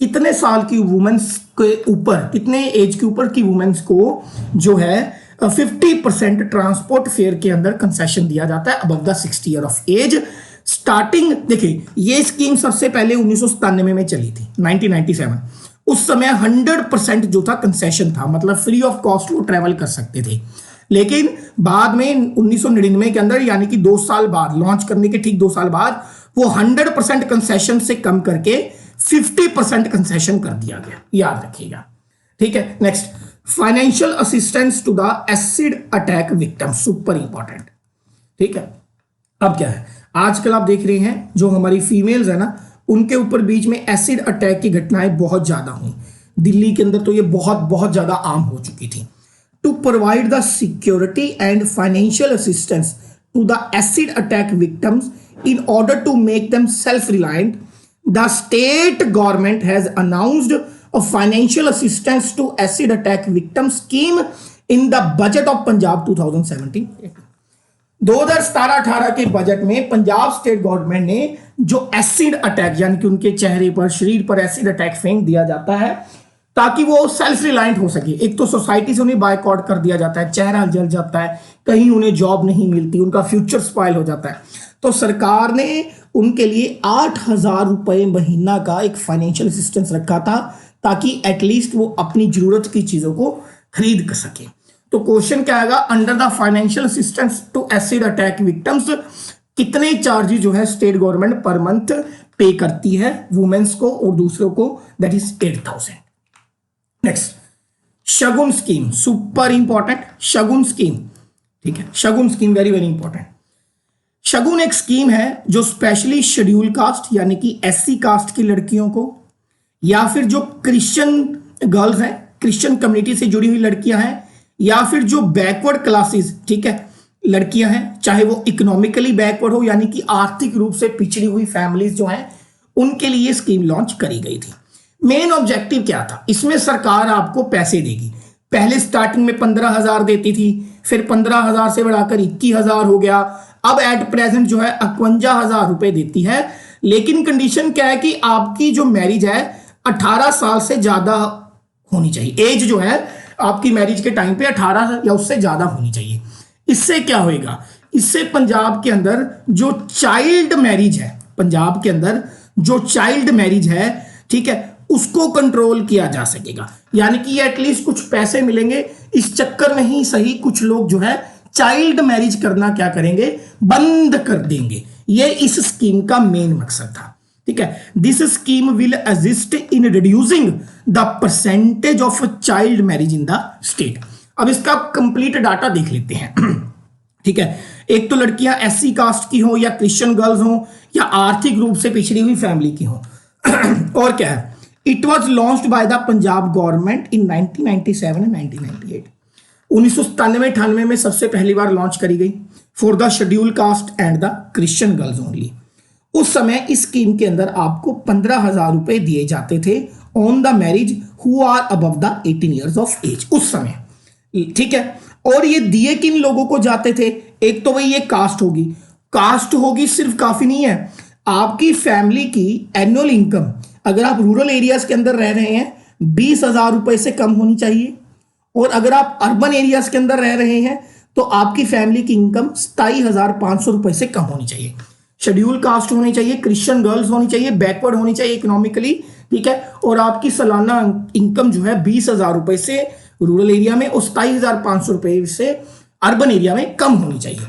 कितने साल की वुमेन्स के ऊपर, कितने एज के ऊपर की वुमेन्स को जो है 50% ट्रांसपोर्ट फेयर के अंदर कंसेशन दिया जाता है above the 60 year of age. Starting देखिए, ये स्कीम सबसे पहले 1997 में चली थी, 1997। उस समय 100% जो था कंसेशन था, मतलब फ्री ऑफ कॉस्ट वो ट्रेवल कर सकते थे। लेकिन बाद में 1999 के अंदर, यानी कि 2 साल बाद, लॉन्च करने के ठीक 2 साल बाद, वो 100% कंसेशन से कम करके 50% कंसेशन कर दिया गया। याद रखिएगा, ठीक है। Next, financial assistance to the acid attack victim, super important, ठीक है। अब क्या है, आजकल आप देख रहे हैं जो हमारी फीमेल्स है ना, उनके ऊपर बीच में एसिड अटैक की घटनाएं बहुत ज्यादा हुई। दिल्ली के अंदर तो ये बहुत ज्यादा आम हो चुकी थी। To provide the security and financial assistance to the acid attack victims in order to make them self-reliant, the state government has announced a financial assistance to acid attack victim scheme in the budget of Punjab 2017. 2017-18 के बजट में पंजाब स्टेट गवर्नमेंट ने जो एसिड अटैक यानी कि उनके चेहरे पर, शरीर पर एसिड अटैक फेंक दिया जाता है ताकि वो सेल्फ रिलायंट हो सके। एक तो सोसाइटी से उन्हें बायकॉट कर दिया जाता है, चेहरा जल जाता है, कहीं उन्हें जॉब नहीं मिलती, उनका फ्यूचर स्पॉइल हो जाता है। तो सरकार ने उनके लिए 8,000 रुपए महीना का एक फाइनेंशियल असिस्टेंस रखा था ताकि एटलीस्ट वो अपनी जरूरत की चीजों को खरीद सके। तो क्वेश्चन क्या आएगा, under the financial assistance to acid attack victims कितने चार्जेस जो है स्टेट गवर्नमेंट पर मंथ पे करती है वुमेन्स को और दूसरों को, that is 8,000। Next, Shagun scheme, super important, Shagun scheme, ठीक है, शगुन स्कीम वेरी वेरी इंपॉर्टेंट। शगुन एक स्कीम है जो स्पेशली शेड्यूल कास्ट यानी कि एससी कास्ट की लड़कियों को, या फिर जो क्रिश्चियन गर्ल्स हैं, क्रिश्चियन कम्युनिटी से जुड़ी हुई लड़कियां हैं, या फिर जो बैकवर्ड क्लासेस, ठीक है, लड़कियां हैं, चाहे वो इकोनॉमिकली बैकवर्ड हो यानी कि आर्थिक रूप से पिछड़ी हुई फैमिलीज जो हैं, उनके लिए स्कीम लॉन्च करी गई थी। मेन ऑब्जेक्टिव क्या था, इसमें सरकार आपको पैसे देगी। पहले स्टार्टिंग में 15,000 देती थी, फिर 15,000 से बढ़ाकर 21,000 हो गया, अब एट प्रेजेंट जो है 51,000 रुपए देती है। लेकिन कंडीशन क्या है कि आपकी जो मैरिज है 18 साल से ज्यादा होनी चाहिए। एज जो है आपकी मैरिज के टाइम पे 18 या उससे ज्यादा होनी चाहिए। इससे क्या होएगा, इससे पंजाब के अंदर जो चाइल्ड मैरिज है, पंजाब के अंदर जो चाइल्ड मैरिज है, ठीक है, उसको कंट्रोल किया जा सकेगा। यानी कि एटलीस्ट कुछ पैसे मिलेंगे। इस चक्कर में ही सही कुछ लोग जो है चाइल्ड मैरिज करना क्या करेंगे, बंद कर देंगे। ये इस स्कीम का मेन मकसद था, ठीक है। This scheme will assist in reducing the percentage of child marriage in the state. अब इसका कंप्लीट डाटा देख लेते हैं, ठीक है। एक तो लड़कियां एससी कास्ट की हो या क्रिश्चियन गर्ल्स हो या आर्थिक रूप से पिछड़ी हुई फैमिली की हो। और क्या है, it was launched by the Punjab government in 1997 and 1998। 1997-98 में सबसे पहली बार लॉन्च करी गई for the schedule caste and the Christian girls only. उस समय इस स्कीम के अंदर आपको 15,000 रुपए दिए जाते थे on the marriage who are above the 18 years of age उस समय, ठीक है। और ये दिए किन लोगों को जाते थे, एक तो भाई ये कास्ट होगी, कास्ट होगी सिर्फ काफी नहीं है, आपकी फैमिली की एनुअल इनकम अगर आप रूरल एरियाज के अंदर रह रहे हैं 20,000 रुपए से कम होनी चाहिए, और अगर आप अर्बन एरियाज के अंदर रह रहे हैं तो आपकी फैमिली की इनकम 27,500 रुपए से कम होनी चाहिए। शेड्यूल कास्ट होनी चाहिए, क्रिश्चियन गर्ल्स होनी चाहिए, बैकवर्ड होनी चाहिए इकोनॉमिकली, ठीक है, और आपकी सालाना इनकम जो है 20,000 रुपए से रूरल एरिया में और 27,500 रुपए से अर्बन एरिया में कम होनी चाहिए।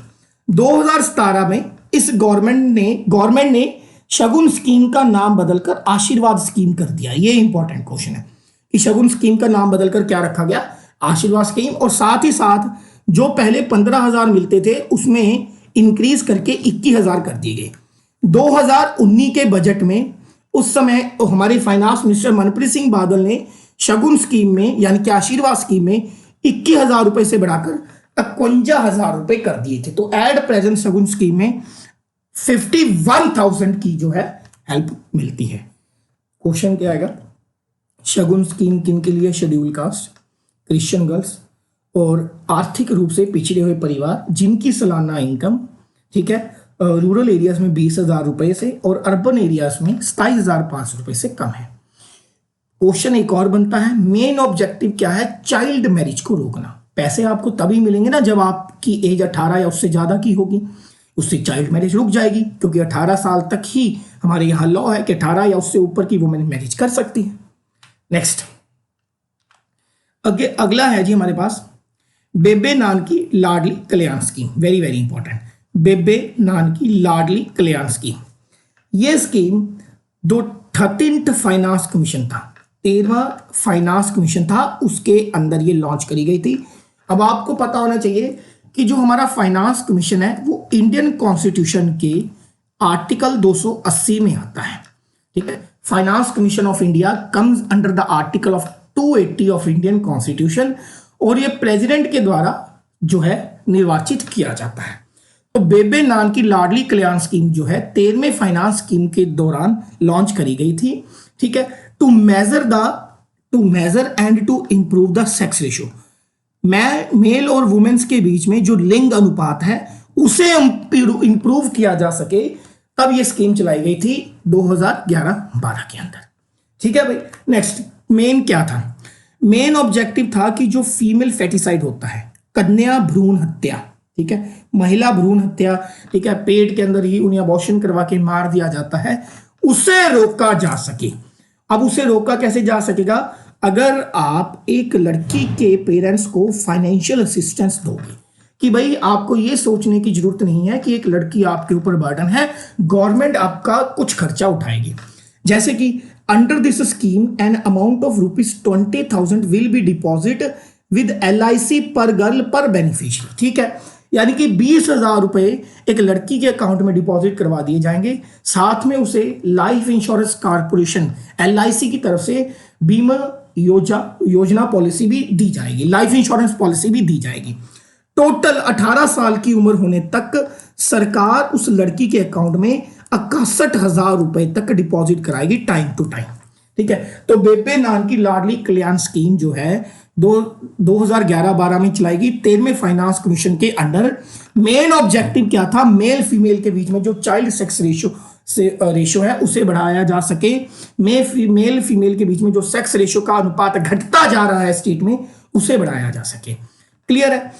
2017 में इस गवर्नमेंट ने शगुन स्कीम का नाम बदलकर आशीर्वाद स्कीम कर दिया। ये इंपॉर्टेंट क्वेश्चन है कि शगुन स्कीम का नाम बदलकर क्या रखा गया, आशीर्वाद स्कीम। और साथ ही साथ जो पहले 15,000 मिलते थे उसमें इंक्रीज करके 21,000 कर दिए गए। 2019 के बजट में उस समय हमारे फाइनेंस मिनिस्टर मनप्रीत सिंह बादल ने शगुन स्कीम में यानी कि आशीर्वाद स्कीम में 21,000 रुपए से बढ़ाकर 51,000 रुपए कर दिए थे। तो एड प्रेजेंट शगुन स्कीम में 51,000 की जो है हेल्प मिलती है। क्वेश्चन क्या आएगा, शगुन स्कीम किन के लिए, शेड्यूल कास्ट, क्रिश्चियन गर्ल्स और आर्थिक रूप से पिछड़े हुए परिवार जिनकी सालाना इनकम, ठीक है, रूरल एरियाज में 20,000 रुपए से और अर्बन एरियाज में 27,500 रुपए से कम है। क्वेश्चन एक और बनता है, मेन ऑब्जेक्टिव क्या है, चाइल्ड मैरिज को रोकना। पैसे आपको तभी मिलेंगे ना जब आपकी एज 18 या उससे ज्यादा की होगी, उससे चाइल्ड मैरिज रुक जाएगी, क्योंकि 18 साल तक ही हमारे यहाँ लॉ है कि 18 या उससे ऊपर की वुमेन मैरिज कर सकती है। नेक्स्ट, अगला है जी हमारे पास बेबे नान की लाडली कल्याण स्कीम, वेरी वेरी इंपॉर्टेंट। बेबे नान की लाडली कल्याण स्कीम, ये स्कीम 13th फाइनेंस कमीशन था, 13वां फाइनेंस कमीशन था, उसके अंदर ये लॉन्च करी गई थी। अब आपको पता होना चाहिए कि जो हमारा फाइनेंस कमीशन है वो इंडियन कॉन्स्टिट्यूशन के आर्टिकल 280 में आता है, ठीक है। Finance commission of India comes under the article of 280 of Indian constitution, और ये प्रेसिडेंट के द्वारा जो है निर्वाचित किया जाता है। तो बेबे नान की लाडली कल्याण स्कीम जो है 13वें फाइनेंस स्कीम के दौरान लॉन्च करी गई थी, ठीक है, to measure and to improve the sex ratio. Male और वुमेन्स के बीच में जो लिंग अनुपात है उसे इंप्रूव किया जा सके, तब ये स्कीम चलाई गई थी 2011-12 के अंदर। ठीक है भाई। नेक्स्ट, मेन क्या था? मेन ऑब्जेक्टिव था कि जो फीमेल फेटिसाइड होता है, कन्या भ्रूण हत्या, ठीक है, महिला भ्रूण हत्या, ठीक है, पेट के अंदर ही उन्हें अबॉर्शन करवा के मार दिया जाता है, उसे रोका जा सके। अब उसे रोका कैसे जा सकेगा? अगर आप एक लड़की के पेरेंट्स को फाइनेंशियल असिस्टेंस दोगे कि भाई आपको ये सोचने की जरूरत नहीं है कि एक लड़की आपके ऊपर बर्डन है, गवर्नमेंट आपका कुछ खर्चा उठाएगी। जैसे कि under this scheme an amount of ₹20,000 will be deposit with LIC पर गर्ल पर बेनिफिशियरी। ठीक है, यानी कि 20,000 रुपए एक लड़की के अकाउंट में डिपॉजिट करवा दिए जाएंगे, साथ में उसे लाइफ इंश्योरेंस कॉर्पोरेशन LIC की तरफ से बीमा योजना पॉलिसी भी दी जाएगी, लाइफ इंश्योरेंस पॉलिसी भी दी जाएगी। टोटल 18 साल की उम्र होने तक सरकार उस लड़की के अकाउंट में 61,000 रुपए तक डिपॉजिट कराएगी टाइम टू टाइम। ठीक है, तो बेबे नान की लाडली कल्याण स्कीम जो है 2011-12 में चलाएगी 13वें फाइनेंस कमीशन के अंडर। मेन ऑब्जेक्टिव क्या था? मेल फीमेल के बीच में जो चाइल्ड सेक्स रेशियो है उसे बढ़ाया जा सके। मेल फीमेल के बीच में जो सेक्स रेशियो का अनुपात घटता जा रहा है स्टेट में, उसे बढ़ाया जा सके। क्लियर है?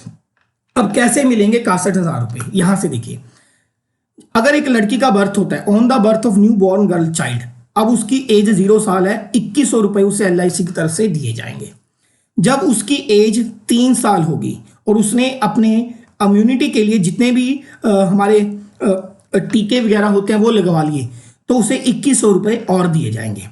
अब कैसे मिलेंगे 61,000 रुपए? यहां से देखिए, अगर एक लड़की का बर्थ होता है on the birth of new born girl child, अब उसकी एज 0 साल है, 2100 रुपए उसे LIC की तरफ से दिए जाएंगे। जब उसकी एज 3 साल होगी और उसने अपने इम्यूनिटी के लिए जितने भी हमारे टीके वगैरह होते हैं वो लगवा लिए, तो उसे 2100 रुपए और दिए जाएंगे।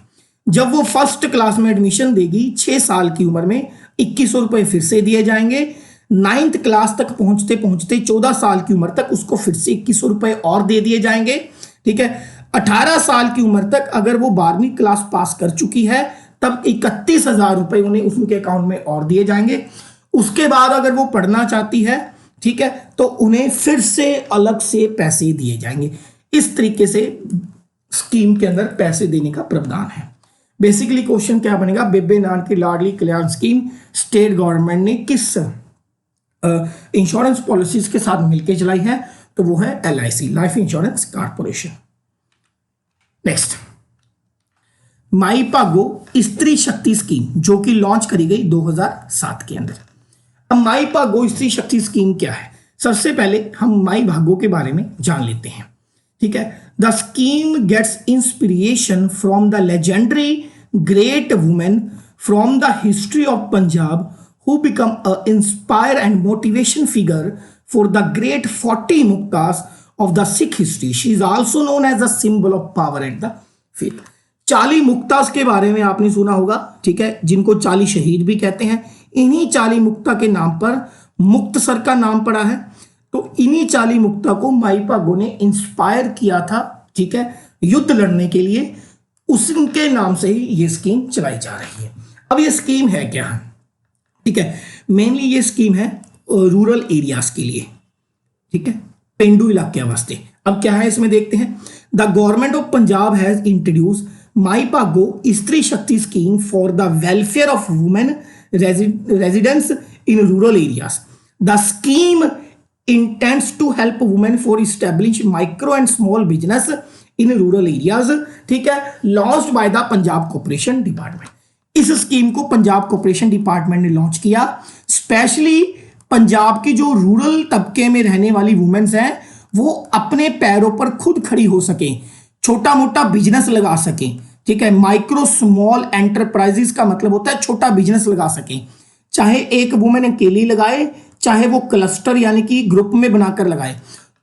जब वो फर्स्ट क्लास में एडमिशन देगी 6 साल की उम्र में, 2100 रुपए फिर से दिए जाएंगे। 9th क्लास तक पहुंचते पहुंचते 14 साल की उम्र तक उसको फिर से 2100 रुपए और दे दिए जाएंगे। ठीक है, 18 साल की उम्र तक अगर वो 12वीं क्लास पास कर चुकी है तब 31,000 रुपए उन्हें उसके अकाउंट में और दिए जाएंगे। उसके बाद अगर वो पढ़ना चाहती है, ठीक है, तो उन्हें फिर से अलग से पैसे दिए जाएंगे। इस तरीके से स्कीम के अंदर पैसे देने का प्रावधान है। बेसिकली क्वेश्चन क्या बनेगा? बेबे नान की लाडली कल्याण स्कीम स्टेट गवर्नमेंट ने किस इंश्योरेंस पॉलिसीज के साथ मिलकर चलाई है? तो वो है LIC, life insurance corporation. Next, Mai Bhago Stree शक्ति स्कीम जो कि लॉन्च करी गई 2007 के अंदर। अब माई भागो स्त्री शक्ति स्कीम क्या है? सबसे पहले हम माई भागो के बारे में जान लेते हैं। ठीक है, the scheme gets inspiration from the legendary great women from the history of Punjab who become an inspire and motivation figure for the great 40 muktas of the Sikh history. She is also known as a symbol of power and the faith. 40 Muktas के बारे में आपने सुना होगा, ठीक है, जिनको 40 शहीद भी कहते हैं। इन्हीं 40 मुक्ता के नाम पर मुक्तसर का नाम पड़ा है। तो इन्हीं 40 मुक्ता को माई भागो ने इंस्पायर किया था, ठीक है, युद्ध लड़ने के लिए। उनके नाम से ही ये स्कीम चलाई जा रही है। अब ये स्कीम है क्या? ठीक है, मेनली ये स्कीम है रूरल एरियाज के लिए, ठीक है, पेंडू इलाके वास्ते। अब क्या है इसमें देखते हैं। The government of Punjab has introduce my Bhago Stree शक्ति scheme for the welfare of women residents in rural areas. The scheme intends to help women for establish micro and small business in rural areas। ठीक है, launched by the Punjab corporation department. इस स्कीम को पंजाब कॉर्पोरेशन डिपार्टमेंट ने लॉन्च किया, स्पेशली पंजाब की जो रूरल तबके में रहने वाली वुमेन्स हैं वो अपने पैरों पर खुद खड़ी हो सके, छोटा मोटा बिजनेस लगा सके। ठीक है, माइक्रो स्मॉल एंटरप्राइजेस का मतलब होता है छोटा बिजनेस लगा सके, चाहे एक वुमेन अकेली लगाए, चाहे वो क्लस्टर यानी कि ग्रुप में बनाकर लगाए,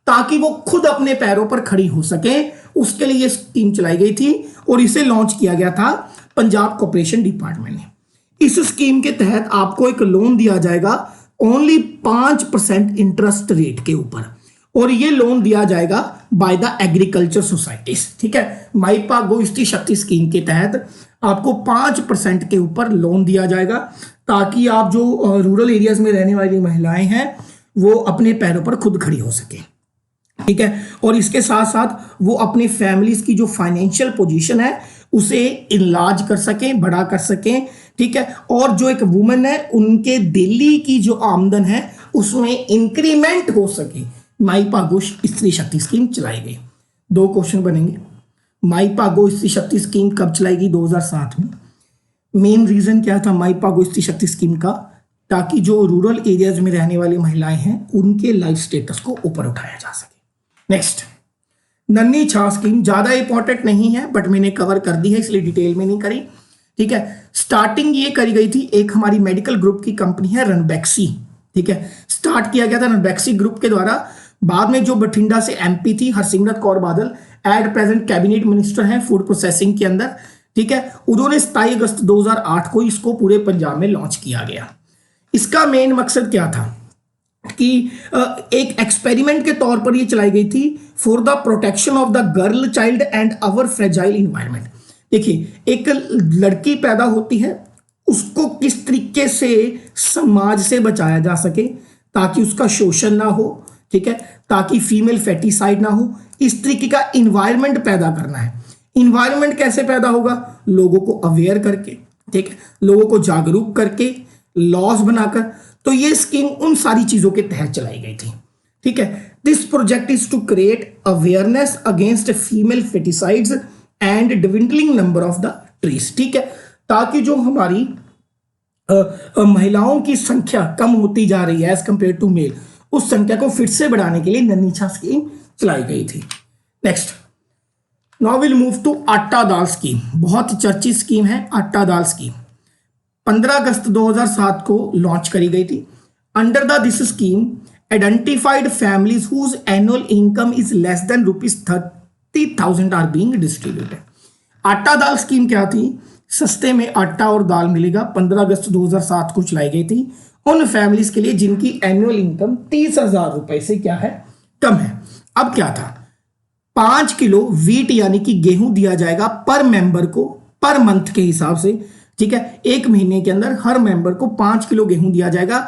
ताकि वो खुद अपने पैरों पर खड़ी हो सके। उसके लिए ये स्कीम चलाई गई थी और इसे लॉन्च किया गया था पंजाब कॉर्पोरेशन डिपार्टमेंट ने। इस स्कीम के तहत आपको एक लोन दिया जाएगा ओनली 5% इंटरेस्ट रेट के ऊपर, और ये लोन दिया जाएगा बाय द एग्रीकल्चर सोसाइटीज। ठीक है, माई भागो स्त्री शक्ति स्कीम के तहत आपको 5% के ऊपर लोन दिया जाएगा, ताकि आप जो रूरल एरियाज में रहने वाली महिलाएं हैं वो अपने पैरों पर खुद खड़ी हो सके। ठीक है, और इसके साथ साथ वो अपने फैमिलीज की जो फाइनेंशियल पोजीशन है उसे इनलार्ज कर सकें, बड़ा कर सकें। ठीक है, और जो एक वुमेन है उनके डेली की जो आमदन है उसमें इंक्रीमेंट हो सके। माई भागो स्त्री शक्ति स्कीम चलाई गई। दो क्वेश्चन बनेंगे। माई भागो स्त्री शक्ति स्कीम कब चलाएगी? 2007 में। मेन रीजन क्या था माई भागो स्त्री शक्ति स्कीम का? ताकि जो रूरल एरियाज में रहने वाली महिलाएं हैं उनके लाइफ स्टेटस को ऊपर उठाया जा सके। नेक्स्ट, नन्ही छां स्कीम ज्यादा इंपॉर्टेंट नहीं है बट मैंने कवर कर दी है इसलिए डिटेल में नहीं करी। ठीक है, स्टार्टिंग ये करी गई थी, एक हमारी मेडिकल ग्रुप की कंपनी है रणबैक्सी। ठीक है, स्टार्ट किया गया था रणबैक्सी ग्रुप के द्वारा। बाद में जो बठिंडा से एमपी थी Harsimrat Kaur Badal, at present cabinet minister हैं फूड प्रोसेसिंग के अंदर। ठीक है, उन्होंने 27 अगस्त 2008 को इसको पूरे पंजाब में लॉन्च किया गया। इसका मेन मकसद क्या था कि एक एक्सपेरिमेंट के तौर पर ये चलाई गई थी for the protection of the girl child and our fragile environment. देखिए, एक लड़की पैदा होती है, उसको किस तरीके से समाज से बचाया जा सके ताकि उसका शोषण ना हो। ठीक है, ताकि फीमेल फेटिसाइड ना हो, इस तरीके का इन्वायरमेंट पैदा करना है। इन्वायरमेंट कैसे पैदा होगा? लोगों को अवेयर करके, ठीक है, लोगों को जागरूक करके, लॉज बनाकर। तो ये स्कीम उन सारी चीजों के तहत चलाई गई थी। ठीक है, this project is to create awareness against female foeticides and dwindling number of the trees. ठीक है, ताकि जो हमारी महिलाओं की संख्या कम होती जा रही है एज कंपेयर टू मेल, उस संख्या को फिर से बढ़ाने के लिए नन्ही छां स्कीम चलाई गई थी। Next, now will move to atta dal scheme. बहुत चर्चित स्कीम है आटा दाल स्कीम। 15 अगस्त 2007 को लॉन्च करी गई थी। Under the this scheme identified families whose annual income is less than ₹30,000 are being distributed. Atta dal scheme क्या थी? सस्ते में आटा और दाल मिलेगा। 15 अगस्त 2007 को चलाई गई थी उन फैमिलीज के लिए जिनकी एनुअल इनकम 30,000 रुपए से क्या है? कम है। अब क्या था? 5 किलो वीट यानी कि गेहूं दिया जाएगा पर मेंबर को पर मंथ के हिसाब से। ठीक है, एक महीने के अंदर हर मेंबर को 5 किलो गेहूं दिया जाएगा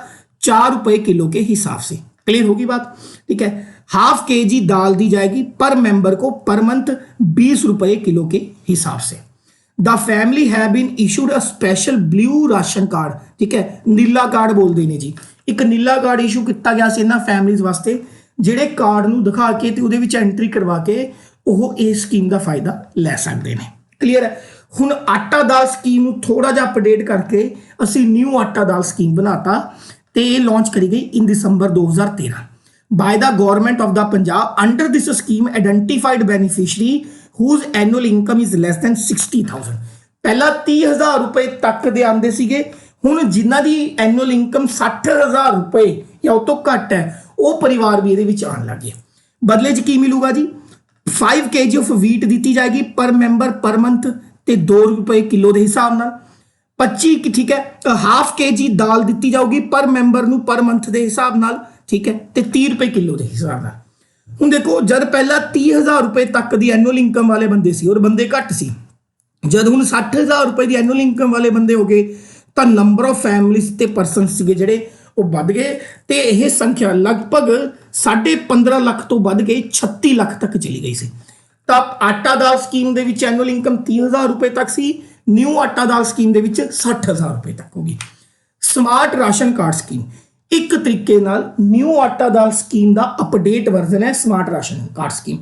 4 रुपए किलो के हिसाब से। क्लियर होगी बात? ठीक है, ½ kg दाल दी जाएगी पर मेंबर को पर मंथ 20 रुपए किलो के हिसाब से। The family have been issued a special blue ration card. ठीक है, नीला कार्ड बोल देने जी। एक नीला कार्ड इशू किया गया से ना फैमिलीज वास्ते, ਜਿਹੜੇ ਕਾਰਡ ਨੂੰ ਦਿਖਾ ਕੇ ਤੇ ਉਹਦੇ ਵਿੱਚ ਐਂਟਰੀ ਕਰਵਾ ਕੇ ਉਹ ਇਸ ਸਕੀਮ ਦਾ ਫਾਇਦਾ ਲੈ ਸਕਦੇ ਨੇ। ਕਲੀਅਰ ਹੈ? ਹੁਣ ਆਟਾ ਦਾਲ ਸਕੀਮ ਨੂੰ ਥੋੜਾ ਜਿਹਾ ਅਪਡੇਟ ਕਰਕੇ ਅਸੀਂ ਨਿਊ ਆਟਾ ਦਾਲ ਸਕੀਮ ਬਣਾਤਾ ਤੇ ਇਹ ਲਾਂਚ ਕਰੀ ਗਈ in December 2013 by the government of the Punjab. Under this scheme identified beneficiary whose annual income is less than 60,000। पहला 30,000 रुपए तक दे आंदे सीगे, हुण जिन्हां दी एनुअल इनकम 60,000 रुपए या उस तो घट है वो परिवार भी ये आने लग गए। बदले च की मिलूगा जी? 5 kg ऑफ वीट दी जाएगी पर मेंबर पर मंथ ते 2 रुपए किलो के हिसाब नाल। 25 ठीक है, ½ kg दाल दी जाऊगी पर मेंबर नूं पर मंथ के हिसाब नाल। ठीक है, ते 30 रुपए किलो के हिसाब नाल। हुण देखो, जब पहला 30,000 रुपए तक की एनुअल इनकम वाले बंदे सी और बंदे घट सी, जब हुण 60,000 रुपए की एनुअल इनकम वाले बंदे हो गए तो नंबर ऑफ फैमिलीज ते परसन सीगे जिहड़े वो बढ़ गए ते यह संख्या लगभग 15.5 लाख तो बढ़ के 36 लाख तक चली गई सी। तो आटा दाल स्कीम दे विच एनुअल इनकम 30,000 रुपए तक सी, न्यू आटा दाल स्कीम दे विच 60,000 रुपए तक होगी। स्मार्ट राशन कार्ड स्कीम एक तरीके नाल न्यू आटा दाल स्कीम का अपडेट वर्जन है। स्मार्ट राशन कार्ड स्कीम,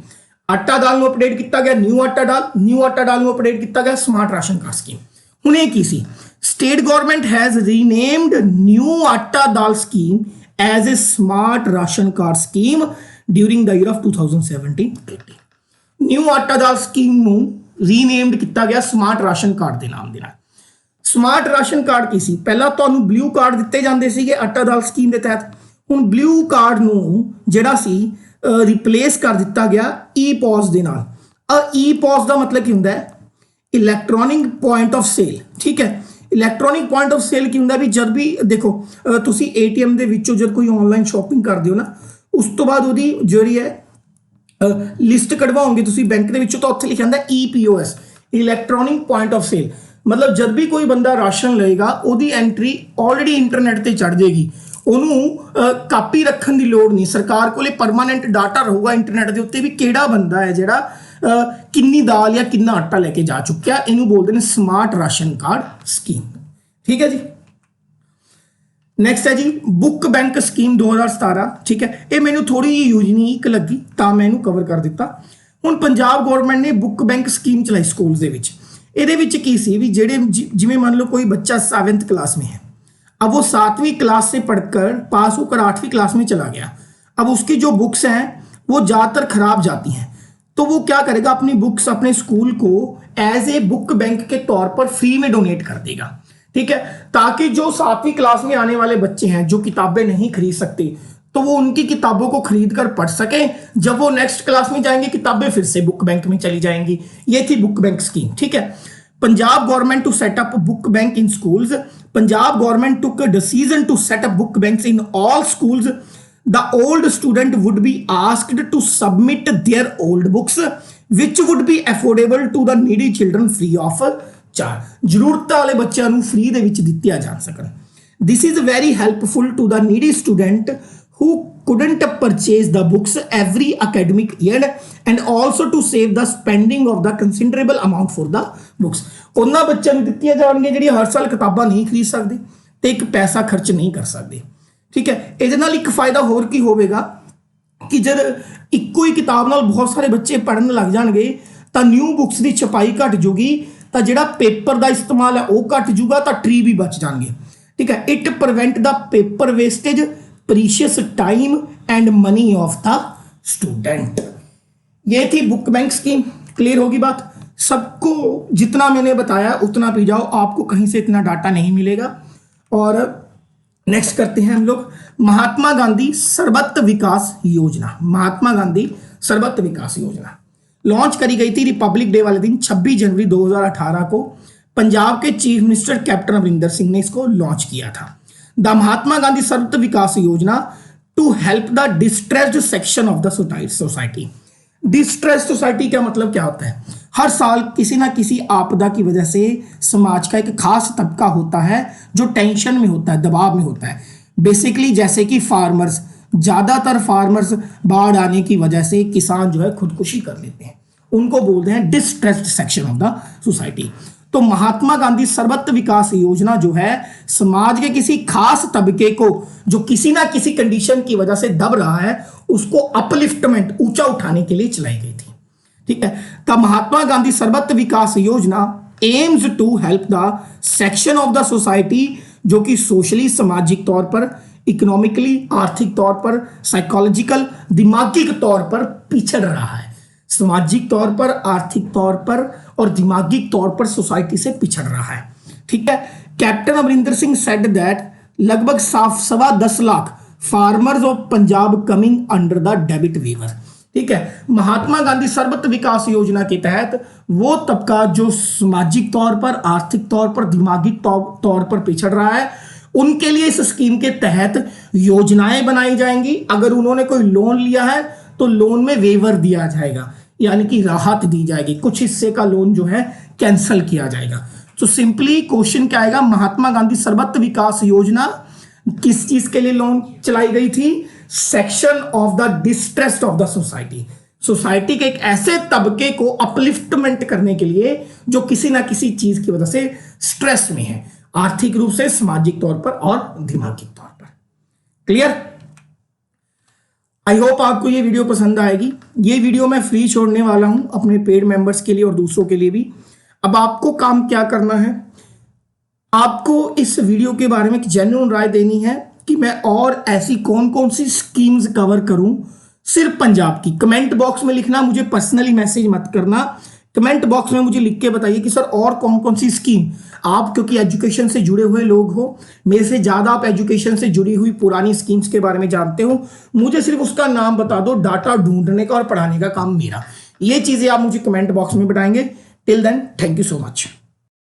आटा दाल नूं अपडेट किया गया न्यू आटा दाल नूं अपडेट किया गया स्मार्ट राशन कार्ड स्कीम। हुण इह की सी? State government has renamed new आटा दाल scheme as a smart ration card scheme during the year of 2017-18। New आटा दाल स्कीम नूं रीनेम्ड किया गया स्मार्ट राशन कार्ड के नाम देना। स्मार्ट राशन कार्ड की सी? पहला तुहानूं ब्लू कार्ड दिते जांदे सीगे आटा दाल स्कीम के तहत। हुण ब्लू कार्ड नूं जिहड़ा सी रिप्लेस कर दिता गया ई पॉज दे नाल। ई पॉज का मतलब की हुंदा है? Electronic point of sale. ठीक है, इलैक्ट्रॉनिक पॉइंट ऑफ सेल की हुंदा भी जब भी देखो तुसी ATM दे विचों जब कोई ऑनलाइन शॉपिंग करदे हो ना, उस तो बाद उहदी जिहड़ी है लिस्ट कढवाओगे तुसी बैंक दे विचों तो उत्थे लिखिया हुंदा EPOS, electronic point of sale. मतलब जब भी कोई बंदा राशन लेगा उहदी एंट्री ऑलरेडी इंटरनेट ते चढ़ जाएगी, उन्होंने कापी रखने की लोड़ नहीं। सरकार को परमानेंट डाटा रहूगा इंटरनेट के उत्ते भी किहड़ा बंदा है जिहड़ा किन्नी दाल या किन्ना आटा लेके जा चुका है। इनू बोलते हैं स्मार्ट राशन कार्ड स्कीम। ठीक है जी। नैक्सट है जी बुक बैंक स्कीम 2017। ठीक है, ये मैनू थोड़ी यूनिक लगी तो मैं कवर कर दिता। ਹੁਣ ਪੰਜਾਬ ਗਵਰਨਮੈਂਟ ਨੇ ਬੁੱਕ ਬੈਂਕ ਸਕੀਮ ਚलाई ਸਕੂल्स ਦੇ ਵਿੱਚ। ਇਹਦੇ ਵਿੱਚ ਕੀ ਸੀ ਵੀ ਜਿਹੜੇ ਜਿਵੇਂ मान लो कोई बच्चा 7th क्लास में है, अब वो 7वीं क्लास से पढ़कर पास होकर 8वीं क्लास में चला गया, अब उसकी जो बुक्स हैं वो ज़्यादातर खराब जाती हैं, तो वो क्या करेगा, अपनी बुक्स अपने स्कूल को एज ए बुक बैंक के तौर पर फ्री में डोनेट कर देगा। ठीक है, ताकि जो 7वीं क्लास में आने वाले बच्चे हैं जो किताबें नहीं खरीद सकते, तो वो उनकी किताबों को खरीद कर पढ़ सकें, जब वो नेक्स्ट क्लास में जाएंगे किताबें फिर से बुक बैंक में चली जाएंगी। ये थी बुक बैंक स्कीम। ठीक है, Punjab government to set up book bank in schools. Punjab government took a decision to set up book banks in all schools. The old student would be asked to submit their old books which would be affordable to the needy children free of charge. जरूरत वाले बच्चों को फ्री दे विच दित्तियां जा सकन। This is very helpful to the needy student who couldn't purchase the books every academic year and also to save the spending of the considerable amount for the books। ਉਹਨਾਂ ਬੱਚਿਆਂ ਨੂੰ ਦਿੱਤੀਆਂ ਜਾਣਗੀਆਂ ਜਿਹੜੀਆਂ ਹਰ ਸਾਲ ਕਿਤਾਬਾਂ ਨਹੀਂ ਖਰੀਦ ਸਕਦੇ ਤੇ ਇੱਕ ਪੈਸਾ ਖਰਚ ਨਹੀਂ ਕਰ ਸਕਦੇ। ਠੀਕ ਹੈ, ਇਹਦੇ ਨਾਲ ਇੱਕ ਫਾਇਦਾ ਹੋਰ ਕੀ ਹੋਵੇਗਾ ਕਿ ਜਦ ਇੱਕੋ ਹੀ ਕਿਤਾਬ ਨਾਲ ਬਹੁਤ ਸਾਰੇ ਬੱਚੇ ਪੜ੍ਹਨ ਲੱਗ ਜਾਣਗੇ ਤਾਂ ਨਿਊ ਬੁੱਕਸ ਦੀ ਛਪਾਈ ਘਟ ਜੂਗੀ, ਤਾਂ ਜਿਹੜਾ ਪੇਪਰ ਦਾ ਇਸਤੇਮਾਲ ਹੈ ਉਹ ਘਟ ਜੂਗਾ, ਤਾਂ ਟਰੀ ਵੀ ਬਚ ਜਾਣਗੇ। ਠੀਕ ਹੈ, it prevent the paper wastage, precious time and money of the student. ये थी बुक बैंक स्कीम। क्लियर होगी बात? सबको जितना मैंने बताया उतना पी जाओ, आपको कहीं से इतना डाटा नहीं मिलेगा। और नेक्स्ट करते हैं हम लोग महात्मा गांधी सर्वत्र विकास योजना। महात्मा गांधी सर्वत्र विकास योजना लॉन्च करी गई थी रिपब्लिक डे वाले दिन 26 जनवरी 2018 को। पंजाब के chief minister captain Amarinder Singh ने इसको लॉन्च किया था। The Mahatma Gandhi Sarvatra Vikas Yojana to help the distressed section of the society. Distressed society का मतलब क्या होता है? हर साल किसी ना किसी आपदा की वजह से समाज का एक खास तबका होता है जो टेंशन में होता है, दबाव में होता है। बेसिकली जैसे कि फार्मर्स, ज़्यादातर फार्मर्स बाढ़ आने की वजह से किसान जो है खुदकुशी कर लेते हैं, उनको बोलते हैं distressed section of the society. तो महात्मा गांधी सर्वत्र विकास योजना जो है समाज के किसी खास तबके को जो किसी ना किसी कंडीशन की वजह से दब रहा है उसको अपलिफ्टमेंट, ऊंचा उठाने के लिए चलाई गई थी। ठीक है, तो Mahatma Gandhi Sarvatra Vikas Yojana aims to help the section of the society जो कि सोशली, सामाजिक तौर पर, इकोनॉमिकली, आर्थिक तौर पर, साइकोलॉजिकल, दिमागी तौर पर पिछड़ रहा है। सामाजिक तौर पर, आर्थिक तौर पर और दिमागी तौर पर सोसाइटी से पिछड़ रहा है। ठीक है, captain Amarinder Singh said that लगभग 10.25 lakh farmers of Punjab coming under the debit waiver. ठीक है, महात्मा गांधी सर्वत्र विकास योजना के तहत वो तबका जो सामाजिक तौर पर, आर्थिक तौर पर, दिमागी तौर पर पिछड़ रहा है, उनके लिए इस स्कीम के तहत योजनाएं बनाई जाएंगी। अगर उन्होंने कोई लोन लिया है तो लोन में वेवर दिया जाएगा, यानी कि राहत दी जाएगी, कुछ हिस्से का लोन जो है कैंसिल किया जाएगा। तो सिंपली क्वेश्चन क्या आएगा, महात्मा गांधी सर्वत्र विकास योजना किस चीज के लिए लोन चलाई गई थी? Section of the distressed of the society. Society के एक ऐसे तबके को अपलिफ्टमेंट करने के लिए जो किसी ना किसी चीज की वजह से स्ट्रेस में है, आर्थिक रूप से, सामाजिक तौर पर और दिमागी तौर पर। क्लियर? आई होप आपको ये वीडियो पसंद आएगी। ये वीडियो मैं फ्री छोड़ने वाला हूं अपने पेड मेंबर्स के लिए और दूसरों के लिए भी। अब आपको काम क्या करना है, आपको इस वीडियो के बारे में एक जेन्युइन राय देनी है कि मैं और ऐसी कौन कौन सी स्कीम्स कवर करूं सिर्फ पंजाब की। कमेंट बॉक्स में लिखना, मुझे पर्सनली मैसेज मत करना, कमेंट बॉक्स में मुझे लिख के बताइए कि सर और कौन कौन सी स्कीम आप, क्योंकि एजुकेशन से जुड़े हुए लोग हो, मेरे से ज़्यादा आप एजुकेशन से जुड़ी हुई पुरानी स्कीम्स के बारे में जानते हो, मुझे सिर्फ उसका नाम बता दो, डाटा ढूंढने का और पढ़ाने का काम मेरा। ये चीज़ें आप मुझे कमेंट बॉक्स में बताएंगे। Till then, thank you so much.